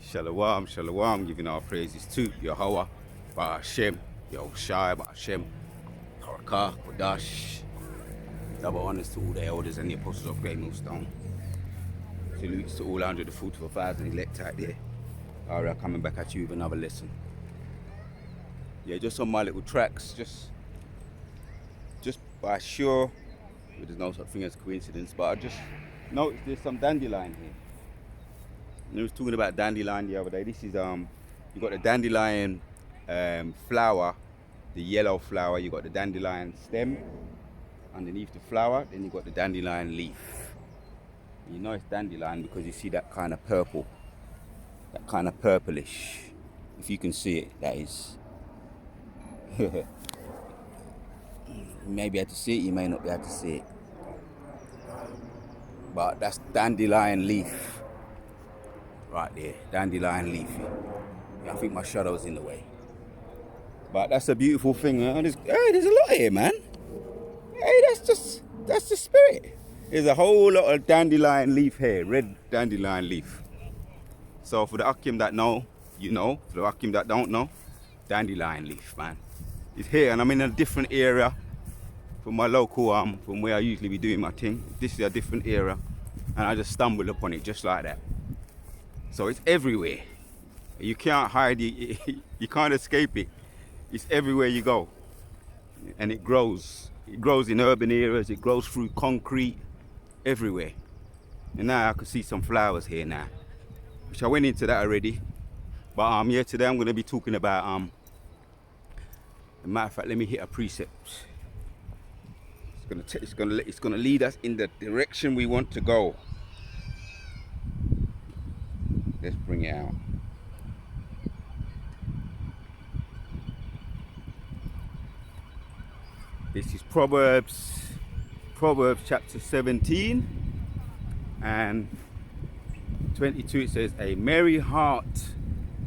Shalom, shalom, giving our praises to Yahweh, Ba'ashem, Yahushai, Ba'ashem, Barakah, Kodash. Double honors to all the elders and the apostles of Great Millstone. Salutes to all 144,000 elect out there. Alright, coming back at you with another lesson. Yeah, just on my little tracks, just by sure, there's no such thing as coincidence, but I just noticed there's some dandelion here. I was talking about dandelion the other day. This is you got the dandelion flower, the yellow flower. You got the dandelion stem underneath the flower. Then you got the dandelion leaf. You know it's dandelion because you see that kind of purple, that kind of purplish. If you can see it, that is. You may be able to see it. You may not be able to see it. But that's dandelion leaf. Right there, dandelion leaf. Yeah, I think my shadow's in the way. But that's a beautiful thing. There's a lot here, man. Hey, that's the spirit. There's a whole lot of dandelion leaf here, red dandelion leaf. So for the Akim that know, you know. For the Akim that don't know, dandelion leaf, man. It's here, and I'm in a different area from my local, from where I usually be doing my thing. This is a different area, and I just stumbled upon it just like that. So it's everywhere. You can't hide it. You can't escape it. It's everywhere you go. And it grows. It grows in urban areas. It grows through concrete. Everywhere. And now I can see some flowers here now. Which I went into that already. But yeah, today I'm going to be talking about, as a matter of fact, let me hit a precept. It's going to lead us in the direction we want to go. Let's bring it out. This is Proverbs chapter 17 and 22. It says, a merry heart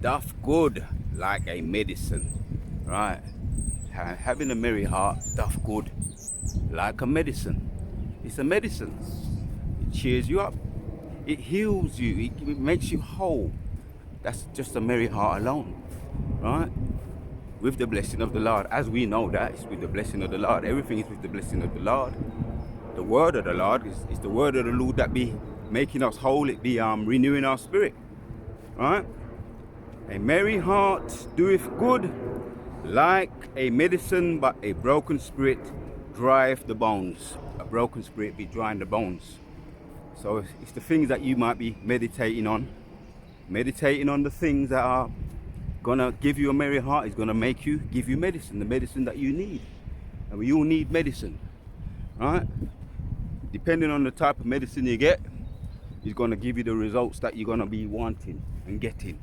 doth good like a medicine. Right? Having a merry heart doth good like a medicine. It's a medicine. It cheers you up. It heals you. It makes you whole. That's just a merry heart alone, right? With the blessing of the Lord. As we know that, it's with the blessing of the Lord. Everything is with the blessing of the Lord. The word of the Lord is the word of the Lord that be making us whole. It be renewing our spirit, right? A merry heart doeth good like a medicine, but a broken spirit drieth the bones. A broken spirit be drying the bones. So it's the things that you might be meditating on. Meditating on the things that are gonna give you a merry heart is gonna give you medicine, the medicine that you need. And we all need medicine, right? Depending on the type of medicine you get, it's gonna give you the results that you're gonna be wanting and getting.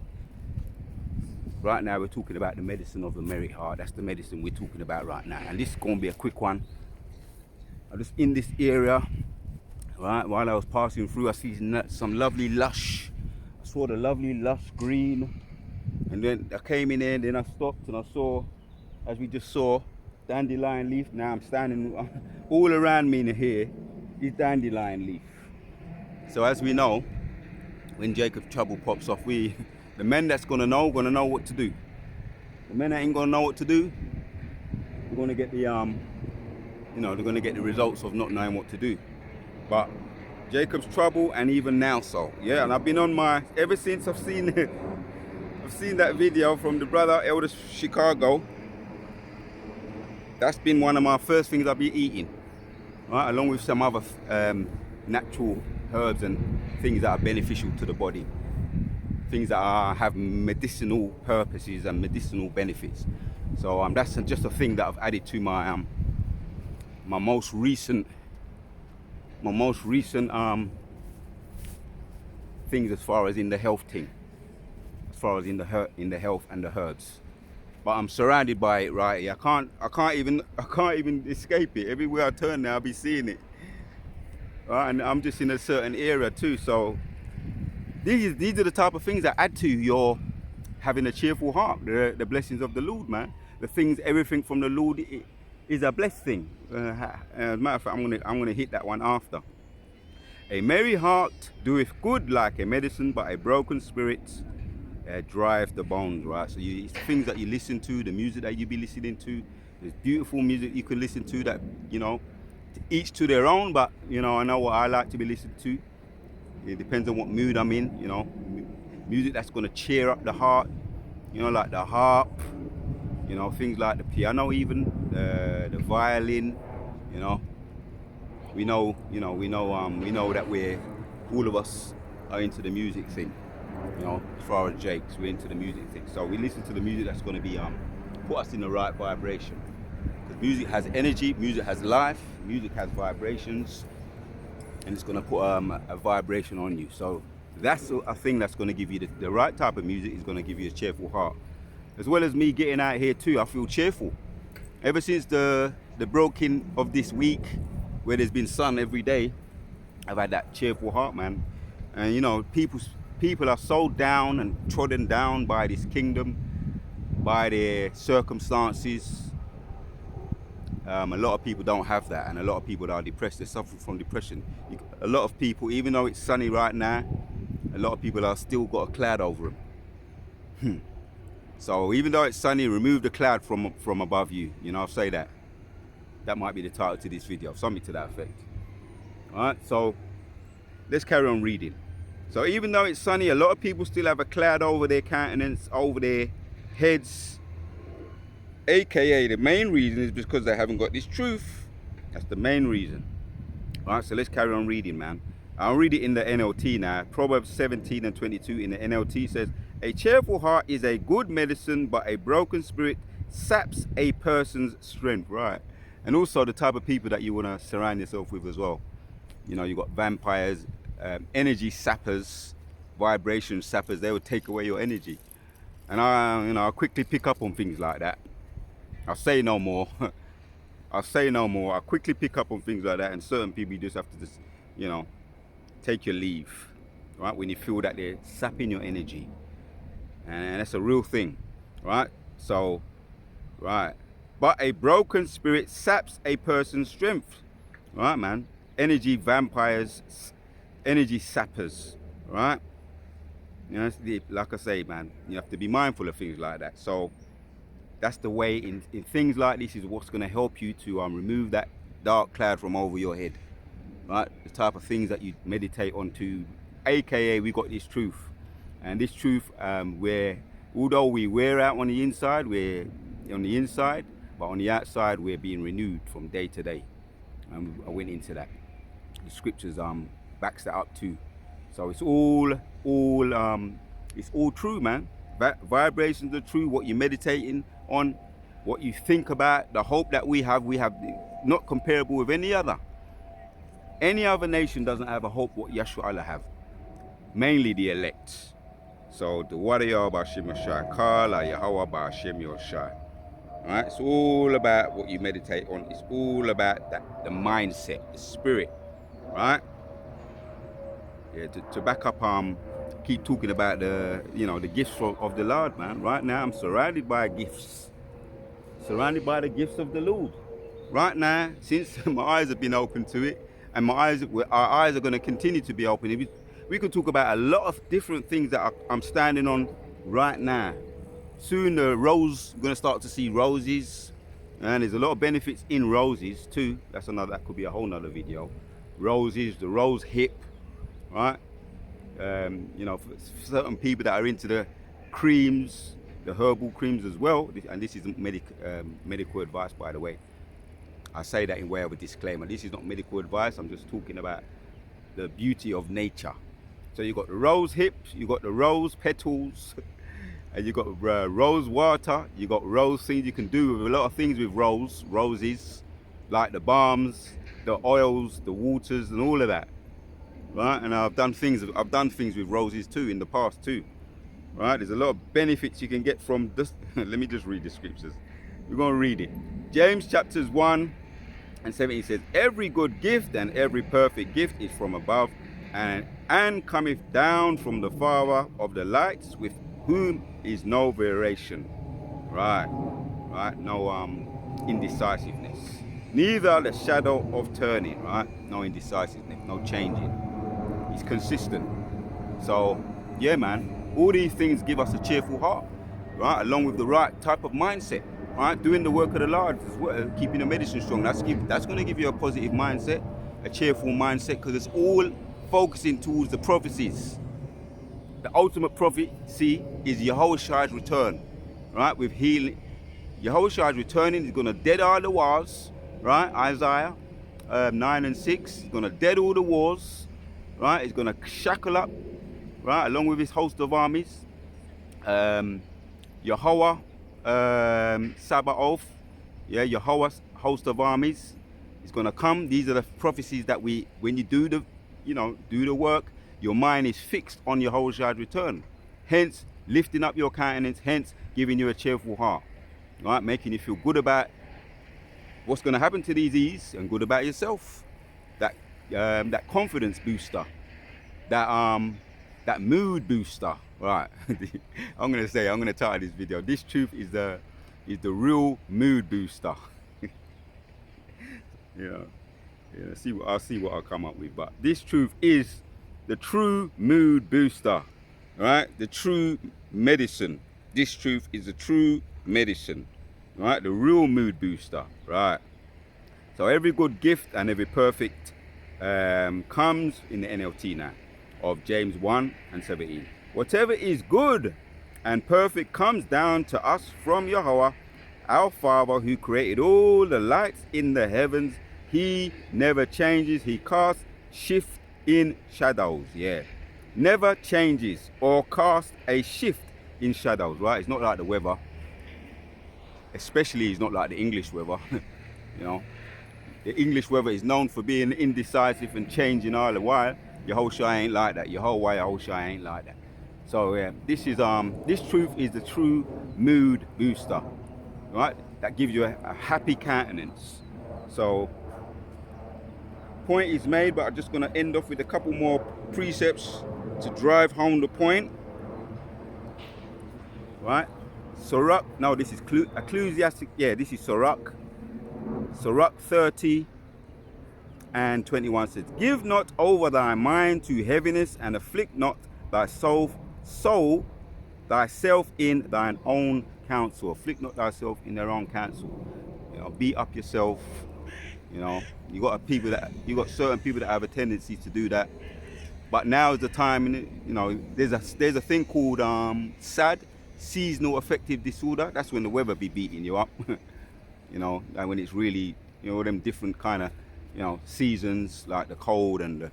Right now we're talking about the medicine of the merry heart. That's the medicine we're talking about right now. And this is gonna be a quick one. I'm just in this area. Right, while I was passing through, I see some lovely lush. I saw the lovely lush green, and then I came in there, and then I stopped and I saw, as we just saw, dandelion leaf. Now I'm standing all around me in here is dandelion leaf. So as we know, when Jacob's trouble pops off, the men that's gonna know what to do. The men that ain't gonna know what to do, they're gonna get the they're gonna get the results of not knowing what to do. But Jacob's trouble, and even now so. Yeah, and I've been on ever since I've seen that video from the brother Elder Chicago. That's been one of my first things I've been eating. Right, along with some other natural herbs and things that are beneficial to the body. Things that have medicinal purposes and medicinal benefits. So that's just a thing that I've added to my most recent things as far as in the health thing, as far as in the health and the herbs. But I'm surrounded by it right here. I can't even escape it. Everywhere I turn now, I'll be seeing it. Right, and I'm just in a certain area too. So these are the type of things that add to your having a cheerful heart. The blessings of the Lord, man. The things, everything from the Lord is a blessed thing. As a matter of fact, I'm gonna hit that one after. A merry heart doeth good like a medicine, but a broken spirit drive the bones, right? So it's things that you listen to, the music that you be listening to. There's beautiful music you can listen to that, each to their own, but, I know what I like to be listened to. It depends on what mood I'm in, music that's going to cheer up the heart, like the harp, things like the piano even, the violin, we know that all of us are into the music thing. As far as Jakes, we're into the music thing. So we listen to the music that's going to be put us in the right vibration. Because music has energy, music has life, music has vibrations, and it's going to put a vibration on you. So that's a thing that's going to give you the right type of music is going to give you a cheerful heart. As well as me getting out here too, I feel cheerful. Ever since the breaking of this week, where there's been sun every day, I've had that cheerful heart, man. And people are so down and trodden down by this kingdom, by their circumstances. A lot of people don't have that, and a lot of people are depressed. They're suffering from depression. A lot of people, even though it's sunny right now, a lot of people are still got a cloud over them. So even though it's sunny, remove the cloud from above you. I'll say that. That might be the title to this video, something to that effect. All right, so let's carry on reading. So even though it's sunny, a lot of people still have a cloud over their countenance, over their heads. AKA the main reason is because they haven't got this truth. That's the main reason. All right, so let's carry on reading, man. I'll read it in the NLT now. Proverbs 17:22 in the NLT says, a cheerful heart is a good medicine, but a broken spirit saps a person's strength. Right. And also the type of people that you want to surround yourself with as well. You've got vampires, energy sappers, vibration sappers. They will take away your energy. And I quickly pick up on things like that. I'll say no more. I quickly pick up on things like that, and certain people you just have to take your leave, right? When you feel that they're sapping your energy, and that's a real thing, right? So, right. But a broken spirit saps a person's strength, right, man? Energy vampires, energy sappers, right? Like I say, man, you have to be mindful of things like that. So that's the way in things like this is what's going to help you to remove that dark cloud from over your head, right? The type of things that you meditate onto, aka we got this truth, and this truth where although we wear out on the inside, we're on the inside, but on the outside we're being renewed from day to day. I went into that. The scriptures backs that up too. So it's all true, man. Vibrations are true. What you're meditating on, what you think about, the hope that we have not comparable with any other. Any other nation doesn't have a hope what Yeshua Allah have. Mainly the elect. So the warrior Ba'Shem Yoshai, Kala Yahweh Ba'Shem Yoshai. Alright, it's all about what you meditate on. It's all about the mindset, the spirit. Right? Yeah, to back up keep talking about the gifts of the Lord, man. Right now I'm surrounded by gifts. Surrounded by the gifts of the Lord. Right now, since my eyes have been open to it, and our eyes are going to continue to be open. We could talk about a lot of different things that I'm standing on right now. Soon the rose, we're going to start to see roses, and there's a lot of benefits in roses too. That could be a whole nother video. Roses, the rose hip, right? For certain people that are into the creams, the herbal creams as well, and this isn't medical advice, by the way. I say that in way of a disclaimer. This is not medical advice. I'm just talking about the beauty of nature. So you got the rose hips, you got the rose petals, and you got rose water. You got rose things. You can do a lot of things with roses, like the balms, the oils, the waters, and all of that. Right, and I've done things with roses too in the past too. Right, there's a lot of benefits you can get from this. Let me just read the scriptures. We're going to read it. James chapters 1:17 says, every good gift and every perfect gift is from above, and cometh down from the Father of the lights, with whom is no variation. Right, no indecisiveness, neither the shadow of turning. Right, no indecisiveness, no changing. it's consistent. So yeah, man, all these things give us a cheerful heart, right? Along with the right type of mindset, right? Doing the work of the Lord as well, keeping the medicine strong. That's going to give you a positive mindset, a cheerful mindset, because it's all focusing towards the prophecies. The ultimate prophecy is Yahushua's return, right? With healing, Yahushua is returning. He's going to dead all the wars, right? Isaiah 9 and 6. He's going to dead all the wars, right? He's going to shackle up, right, along with his host of armies. Yahweh, Sabaoth, yeah, Yahweh's host of armies is going to come. These are the prophecies that when you do the work, your mind is fixed on Yahushua's return. Hence, lifting up your countenance, hence, giving you a cheerful heart, right? Making you feel good about what's going to happen to these E's and good about yourself. That confidence booster, that mood booster, right? I'm going to title this video, this truth is the real mood booster. I'll see what I'll come up with, but this truth is the true mood booster, right? The true medicine. This truth is the true medicine, right? The real mood booster, right? So every good gift and every perfect comes in the NLT now of James 1 and 17. Whatever is good and perfect comes down to us from Yahweh, our Father, who created all the lights in the heavens. He never changes. He casts shift in shadows, yeah. Never changes or casts a shift in shadows, right? It's not like the weather. Especially it's not like the English weather. You know, the English weather is known for being indecisive and changing all the while. Yahushua ain't like that. Yahushua ain't like that. So yeah, this truth is the true mood booster, right? That gives you a happy countenance. So point is made, but I'm just going to end off with a couple more precepts to drive home the point, right? Sirach, no, this is Ecclesiastic, yeah, this is Sirach 30 and 21 says, give not over thy mind to heaviness, and afflict not thy soul thyself in thine own counsel. Afflict not thyself in their own counsel. You know, beat up yourself. You know, you got certain people that have a tendency to do that. But now is the time, you know, there's a thing called SAD, seasonal affective disorder. That's when the weather be beating you up. You know, and when it's really, you know, them different kind of, you know, seasons, like the cold and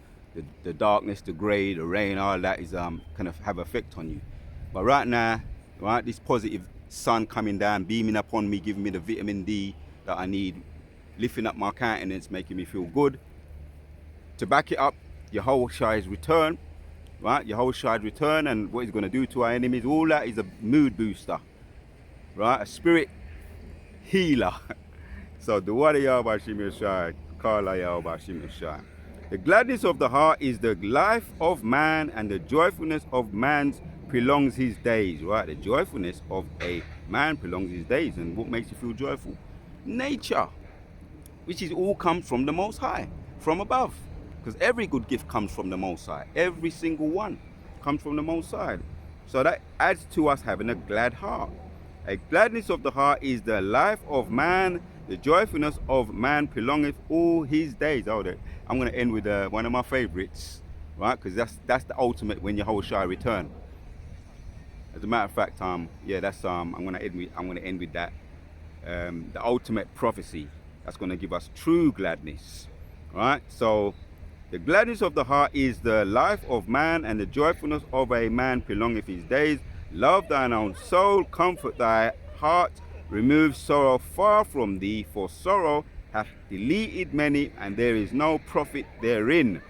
the darkness, the grey, the rain, all that is kind of have effect on you. But right now, right, this positive sun coming down, beaming upon me, giving me the vitamin D that I need, lifting up my countenance, making me feel good. To back it up, Yahushua's return, right? Yahushua's return and what he's going to do to our enemies, all that is a mood booster, right? A spirit healer. So the word of Yahweh Shem Yeshai, Kala Yahweh Shem Yeshai. The gladness of the heart is the life of man, and the joyfulness of man prolongs his days, right? The joyfulness of a man prolongs his days. And what makes you feel joyful? Nature, which is all comes from the Most High, from above. Because every good gift comes from the Most High. Every single one comes from the Most High. So that adds to us having a glad heart. A gladness of the heart is the life of man. The joyfulness of man prolongeth all his days. Oh, I'm going to end with one of my favorites, right? Because that's the ultimate when Yahushua return. As a matter of fact, yeah, that's I'm going to end with that. The ultimate prophecy that's going to give us true gladness, right? So the gladness of the heart is the life of man, and the joyfulness of a man prolongeth his days. Love thine own soul, comfort thy heart, remove sorrow far from thee, for sorrow hath deleted many, and there is no profit therein.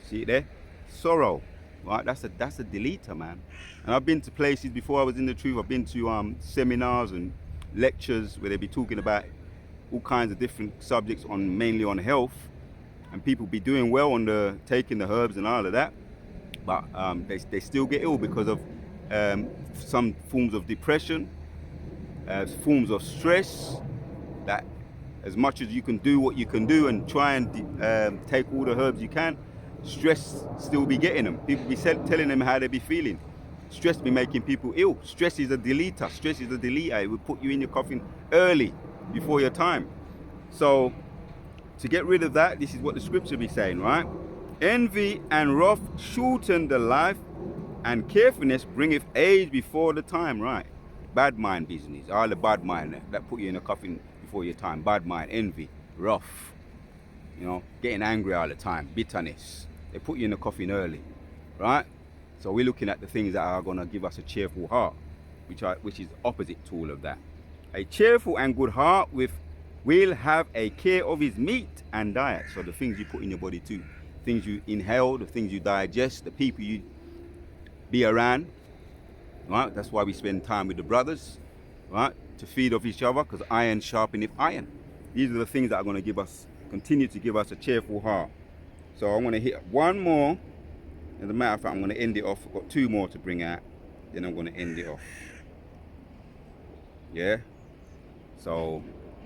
See it there? Sorrow, right? That's a deleter, man. And I've been to places before I was in the truth. I've been to seminars and lectures where they be talking about all kinds of different subjects mainly on health, and people be doing well on taking the herbs and all of that, but they still get ill because of some forms of depression, forms of stress. That as much as you can do what you can do and try and take all the herbs you can, stress still be getting them. People be telling them how they be feeling. Stress be making people ill. Stress is a deleter. Stress is a deleter. It will put you in your coffin early, before your time. So to get rid of that, this is what the scripture be saying, right? Envy and wrath shorten the life, and carefulness bringeth age before the time, right? Bad mind business, all the bad mind that put you in a coffin before your time. Bad mind, envy, wrath, getting angry all the time, bitterness. They put you in a coffin early, right? So we're looking at the things that are going to give us a cheerful heart, which is opposite to all of that. A cheerful and good heart will have a care of his meat and diet. So the things you put in your body too, things you inhale, the things you digest, the people you be around, right? That's why we spend time with the brothers, right? To feed off each other, because iron sharpeneth iron. These are the things that are going to continue to give us a cheerful heart. So I'm going to hit one more. As a matter of fact, I'm going to end it off. I've got two more to bring out, then I'm going to end it off. Yeah. So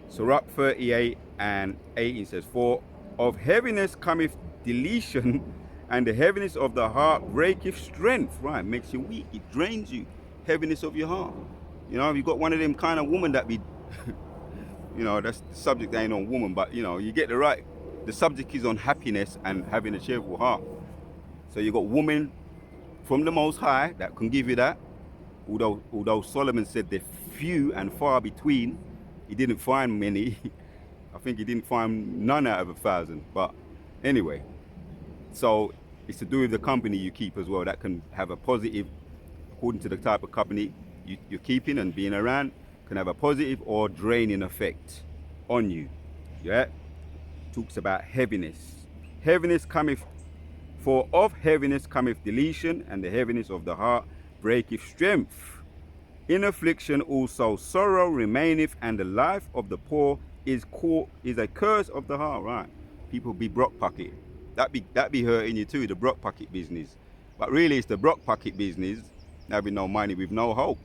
Sirach 38 and 18 says, "For of heaviness cometh deletion, and the heaviness of the heart breaketh strength." Right, makes you weak. It drains you. Heaviness of your heart. You've got one of them kind of woman that be, that's the subject ain't on woman, but you get the subject is on happiness and having a cheerful heart. So you got woman from the Most High that can give you that. Although Solomon said they're few and far between, he didn't find many. I think he didn't find none out of 1,000. But anyway, so it's to do with the company you keep as well. That can have a positive, according to the type of company you're keeping and being around, can have a positive or draining effect on you. Yeah? Talks about heaviness. Heaviness cometh, for of heaviness cometh deletion, and the heaviness of the heart breaketh strength. In affliction also sorrow remaineth, and the life of the poor is a curse of the heart. Right? People be broke pocket. That be hurting you too, the broke pocket business. But really it's the broke pocket business, having no money with no hope.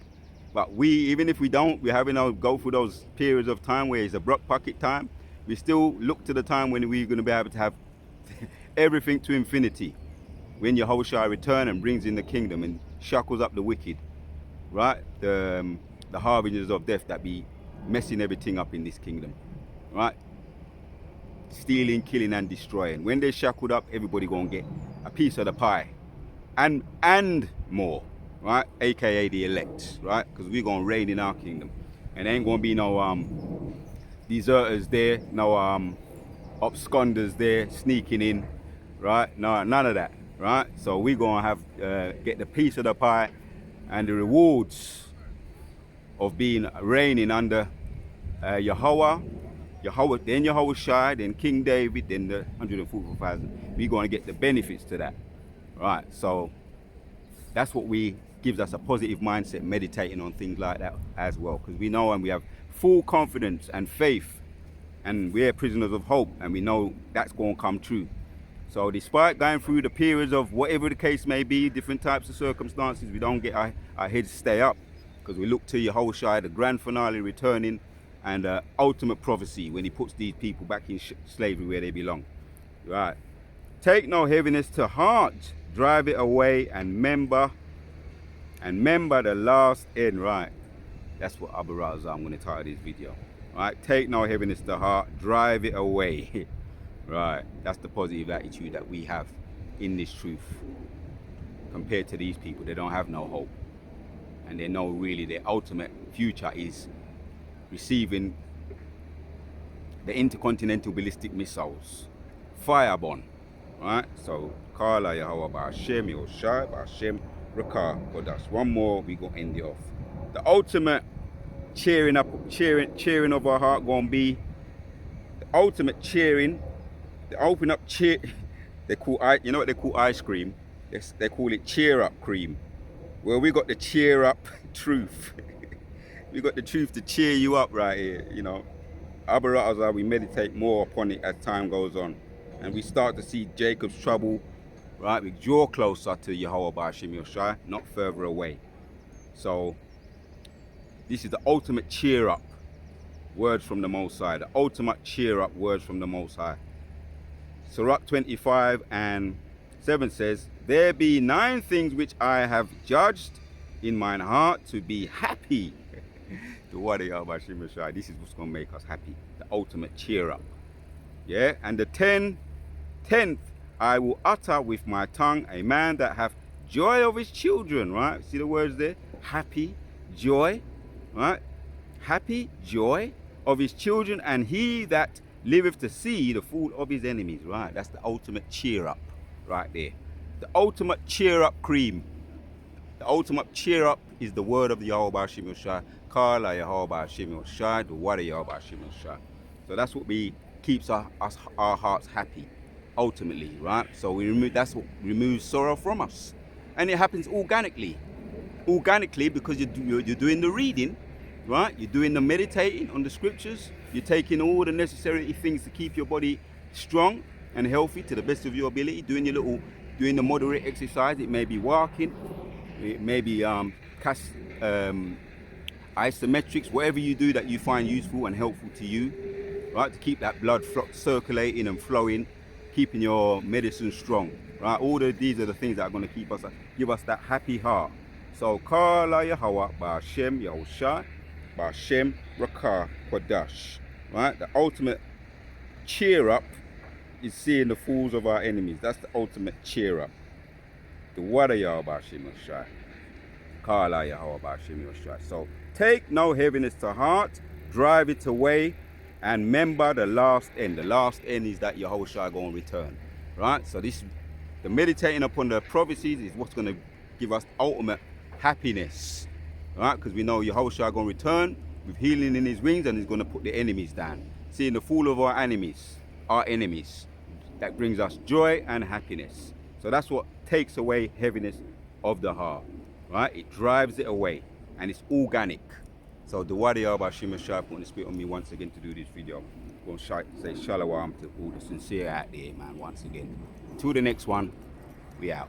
But even if we don't, we're having to go through those periods of time where it's a broke pocket time. We still look to the time when we're going to be able to have everything to infinity. When Yahushua return and brings in the kingdom and shackles up the wicked. Right? The harbingers of death that be messing everything up in this kingdom. Right? Stealing, killing and destroying. When they're shackled up, everybody gonna get a piece of the pie. And more. Right? AKA the elect. Right? Because we're gonna reign in our kingdom. And there ain't gonna be no deserters there, no absconders there sneaking in. Right? No, none of that. Right? So we're gonna have get the piece of the pie and the rewards of being reigning under Yahweh, then Yahushua, then King David, then the 144,000. We're going to get the benefits to that. Right, so that's what gives us a positive mindset, meditating on things like that as well. Because we know and we have full confidence and faith, and we're prisoners of hope, and we know that's going to come true. So despite going through the periods of whatever the case may be, different types of circumstances, we don't get our heads stay up, because we look to Yahushua, the grand finale returning, and ultimate prophecy when he puts these people back in slavery where they belong. Right. Take no heaviness to heart, drive it away, and remember the last end. Right. That's what Abu Raza, I'm going to title this video. Right. Take no heaviness to heart, drive it away. Right. That's the positive attitude that we have in this truth. Compared to these people, they don't have no hope. And they know really their ultimate future is receiving the intercontinental ballistic missiles, Fireborn. Right? So, Kala Yahweh Ba'ashem, Yoshai Ba'ashem, Rakah, Kodas. One more, we gonna end it off. The ultimate cheering of our heart gonna be the ultimate cheering, the open up cheer. They call you know what they call ice cream? They call it cheer up cream. Well, we got the cheer up truth. We got the truth to cheer you up right here, Abba Ra'azah, we meditate more upon it as time goes on. And we start to see Jacob's trouble, right? We draw closer to Yahweh Ba'ashem Yoshai, not further away. So, this is the ultimate cheer up words from the Most High. The ultimate cheer up words from the Most High. Sirach 25 and 7 says, there be 9 things which I have judged in mine heart to be happy. The word of Yahweh Hashem Yeshua, this is what's going to make us happy. The ultimate cheer up. Yeah, and the 10th, I will utter with my tongue a man that hath joy of his children, right? See the words there? Happy, joy, right? Happy, joy of his children, and he that liveth to see the fall of his enemies, right? That's the ultimate cheer up right there. The ultimate cheer up cream. The ultimate cheer up is the word of the Yahweh Hashem Yeshua. Kala Yahweh Hashem Yeshua, the word of Yahweh Hashem Yeshua. So that's what keeps our hearts happy, ultimately, right? So that's what removes sorrow from us. And it happens organically. Organically, because you're doing the reading, right? You're doing the meditating on the scriptures. You're taking all the necessary things to keep your body strong and healthy to the best of your ability. Doing the moderate exercise. It may be walking. It may be isometrics. Whatever you do that you find useful and helpful to you, right? To keep that blood circulating and flowing, keeping your medicine strong, right? These are the things that are going to give us that happy heart. So, Kala Yahweh Ba'Shem Yahushua Ba'Shem Rakah Kodash, right? The ultimate cheer up is seeing the falls of our enemies. That's the ultimate cheer up. The word of Yahweh Ba'Shem Yahushua. Kala Yahweh Ba'Shem Yahushua. So, take no heaviness to heart, drive it away, and remember the last end. The last end is that Yahushua going to return, right? So the meditating upon the prophecies is what's going to give us ultimate happiness, right? Because we know Yahushua going to return with healing in his wings, and he's going to put the enemies down. Seeing the fall of our enemies, that brings us joy and happiness. So that's what takes away heaviness of the heart, right? It drives it away, and it's organic. So the word of Yahweh Hashem Yeshua put the spirit on me once again to do this video. I'm going to say shalom to all the sincere out there, man, once again. Till the next one, we out.